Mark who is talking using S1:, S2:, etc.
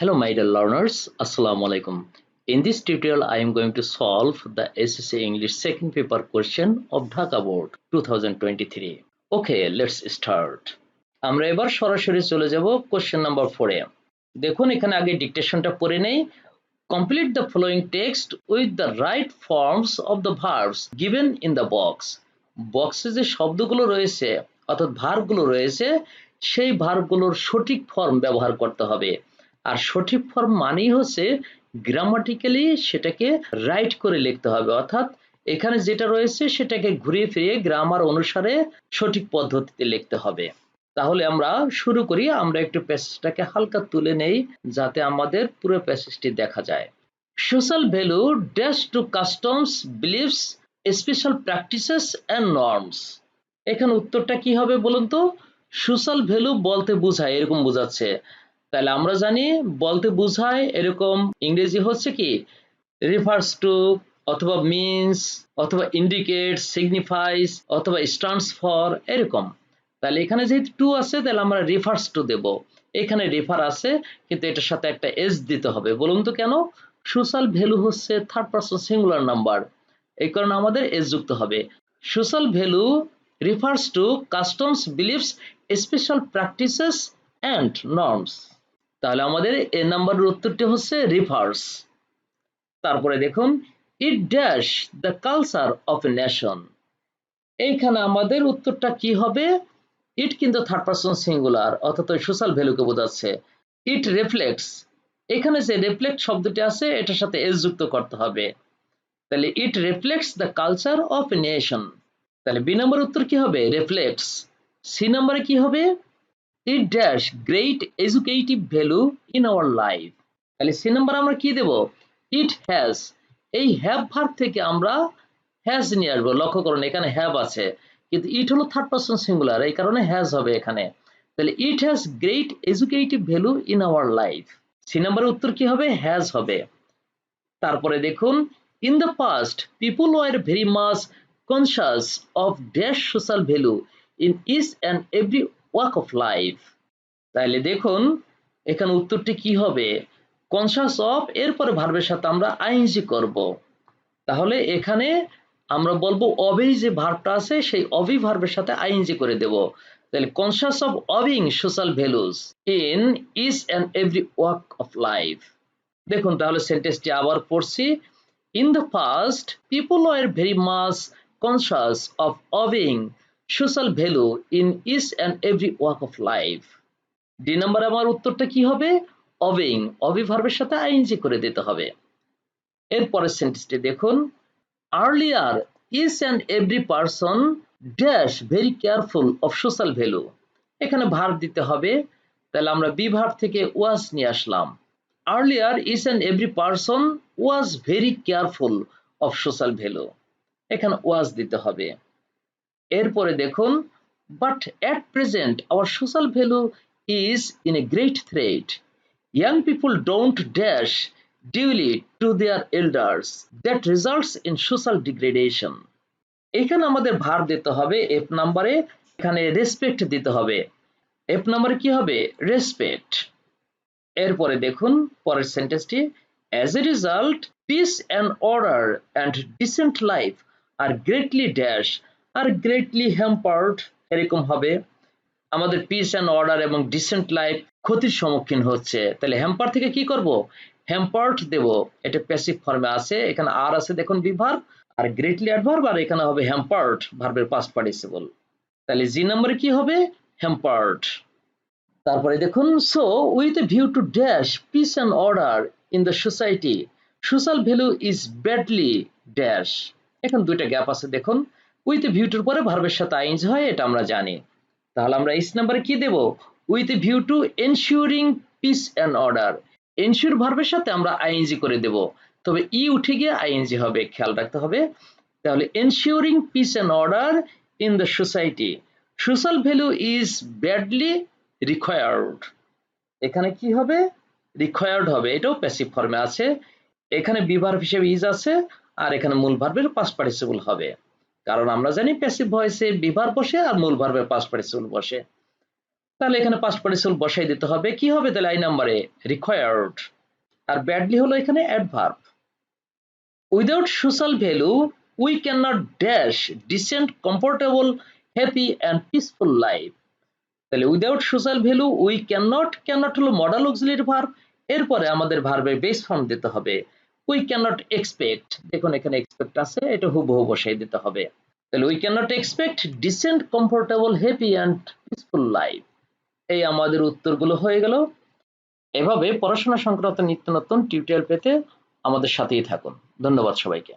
S1: Hello my dear learners, Assalamu alaikum. In this tutorial I am going to solve the SSC English second paper question of Dhaka Board 2023. Okay, let's start. আমরা এবার সরাসরি চলে যাব question number 4 এ। দেখুন এখানে আগে ডিকটেশনটা পড়ে নেই। Complete the following text with the right forms of the verbs given in the box. বক্সে যে শব্দগুলো রয়েছে অর্থাৎ ভার্বগুলো রয়েছে সেই ভার্বগুলোর সঠিক ফর্ম ব্যবহার করতে হবে। আর সঠিক ফর্ম মানেই হচ্ছে গ্রামাটিক্যালি সেটাকে রাইট করে লিখতে হবে, অর্থাৎ এখানে যেটা রয়েছে সেটাকে ঘুরিয়ে ফিরিয়ে গ্রামার অনুসারে সঠিক পদ্ধতিতে লিখতে হবে। তাহলে আমরা শুরু করি। আমরা একটু প্যাসেজটাকে হালকা তুলে নেই যাতে আমাদের পুরো প্যাসেজটি দেখা যায়। Social value dash to customs, beliefs, special practices and norms. এখানে উত্তরটা কি হবে বলুন তো? সোশ্যাল ভ্যালু বলতে বোঝায় এরকম বোঝাচ্ছে, তাহলে আমরা জানি বলতে বোঝায় এরকম ইংরেজি হচ্ছে কি রিফার্স টু অথবা মিনস অথবা ইন্ডিকেটস, সিগনিফাইস অথবা স্ট্যান্ডস ফর এরকম। তাহলে এখানে যেহেতু টু আছে তাহলে আমরা রিফার্স টু দেব। এখানে রেফার আছে কিন্তু এটার সাথে একটা এস দিতে হবে। বলুন তো কেন? সোশ্যাল ভ্যালু হচ্ছে থার্ড পারসন সিঙ্গুলার নাম্বার, এই কারণে আমাদের এস যুক্ত হবে। Social value refers to customs, beliefs, special practices and norms. তাহলে আমাদের এ নাম্বারের উত্তরটি হচ্ছে রিফার্স। তারপরে দেখুন it dash the culture of a nation. এইখানে আমাদের উত্তরটা কি হবে? ইট কিন্তু থার্ড পারসন সিঙ্গুলার অর্থাৎ সোশ্যাল ভ্যালুকে বোঝাচ্ছে। ইট রিফ্লেক্টস, এখানে যে রিফ্লেক্ট শব্দটি আছে এটার সাথে এস যুক্ত করতে হবে। তাহলে it reflects the culture of a nation. তাহলে বি নম্বর উত্তর কি হবে? রিফ্লেক্টস। সি নম্বরে কি হবে? It dash great educative value in our life. তাহলে সি নাম্বার আমরা কি দেব? It has. এই হ্যাভ ভার্ব থেকে আমরা হ্যাজ নিয়ে আসবো। লক্ষ্য করুন এখানে হ্যাভ আছে কিন্তু ইট হলো থার্ড পারসন সিঙ্গুলার, এই কারণে হ্যাজ হবে এখানে। তাহলে it has great educative value in our life. C নাম্বারের উত্তর কি হবে? হ্যাজ হবে। তারপরে দেখুন in the past people were very much conscious of dash social value in each and every walk of life. তাহলে দেখুন এখানে উত্তরটি কি হবে? কনসিয়াস অফ এরপরে ভার্বের সাথে আমরা আইএনজি করব। তাহলে এখানে আমরা বলবো অবেই যে ভার্বটা আছে সেই অবি ভার্বের সাথে আইএনজি করে দেব। তাহলে conscious of obeying social values in each and every walk of life. দেখুন তাহলে সেন্টেন্সটি আবার পড়ছি। In the past people were very much conscious of obeying social value in each and every walk of life. D number আমার উত্তরটা কি হবে? অবিং, অবি ভার্বের সাথে আইএনজি করে দিতে হবে। এরপরের সেন্টেন্সটি দেখুন earlier each and every person dash very careful of social value. এখানে ভার্ব দিতে হবে, তাহলে আমরা বি ভার্ব থেকে ওয়াজ নিয়ে আসলাম। Earlier each and every person was very careful of social value, এখানে ওয়াজ দিতে হবে। এরপরে দেখুন but at present our social value is in a great threat. Young people don't dash duly to their elders. That results in social degradation. এখানে আমাদের verb দিতে হবে F নাম্বারে, এখানে রেসপেক্ট দিতে হবে। এফ নাম্বারে কি হবে? রেসপেক্ট। এরপরে দেখুন পরের সেন্টেন্সটি as a result peace and order and decent life are greatly dash are greatly hampered, এরকম হবে। আমাদের পিস অ্যান্ড অর্ডার এবং ডিসেন্ট লাইফ ক্ষতির সম্মুখীন হচ্ছে। তাহলে হ্যাম্পার থেকে কি করব? হ্যাম্পার্ড দেব। এটা প্যাসিভ ফর্মে আছে, এখানে আর আছে দেখুন B verb are greatly adverb, আর এখানে হবে হ্যাম্পার্ড ভার্বের পাস্ট পার্টিসিপল। তাহলে জি নম্বরে কি হবে? হ্যাম্পার্ড। তারপরে দেখুন so with a view to dash piece and order in the society social value is badly dash. এখন দুইটা গ্যাপ আছে দেখুন। উইথ এ ভিউটির পরে ভার্বের সাথে আইএনজি হয়, এটা আমরা জানি। তাহলে আমরা এইচ নাম্বারে কি দেব? With a view to ensuring peace and order. Ensure ভার্বের সাথে আমরা আইএনজি করে দেব, তবে ই উঠে গিয়ে আইএনজি হবে, খেয়াল রাখতে হবে। তাহলে ensuring peace and order in the society social value is badly required. এখানে কি হবে? রিকোয়ার্ড হবে, এটাও প্যাসিভ ফর্মে আছে। এখানে বি ভার্ব হিসেবে ইজ আছে আর এখানে মূল ভার্বের পাস্ট পার্টিসিপল হবে, কারণ আমরা জানি প্যাসিভ ভয়েসে বি ভার্ব বসে আর মূল ভার্বের পাস্ট পার্টিসিপল বসে। তাহলে এখানে পাস্ট পার্টিসিপল বসাই দিতে হবে। কি হবে তাহলে আই নাম্বারে? রিকোয়ার্ড। আর ব্যাডলি হলো এখানে adverb. Without social value we can not dash decent comfortable happy and peaceful life. তাহলে without social value we can not হলো মডাল অক্সিলারি ভার্ব। এরপরে আমাদের ভার্বের বেস ফর্ম দিতে হবে। উই ক্যান নট এক্সপেক্ট, দেখুন এখানে এক্সপেক্ট আছে, এটা হুবহু বসাই দিতে হবে। তাহলে we can not expect decent comfortable happy and peaceful life. এই আমাদের উত্তরগুলো হয়ে গেল। এভাবে পড়াশোনা সংক্রান্ত নিত্য নতুন টিউটোরিয়াল পেতে আমাদের সাথেই থাকুন। ধন্যবাদ সবাইকে।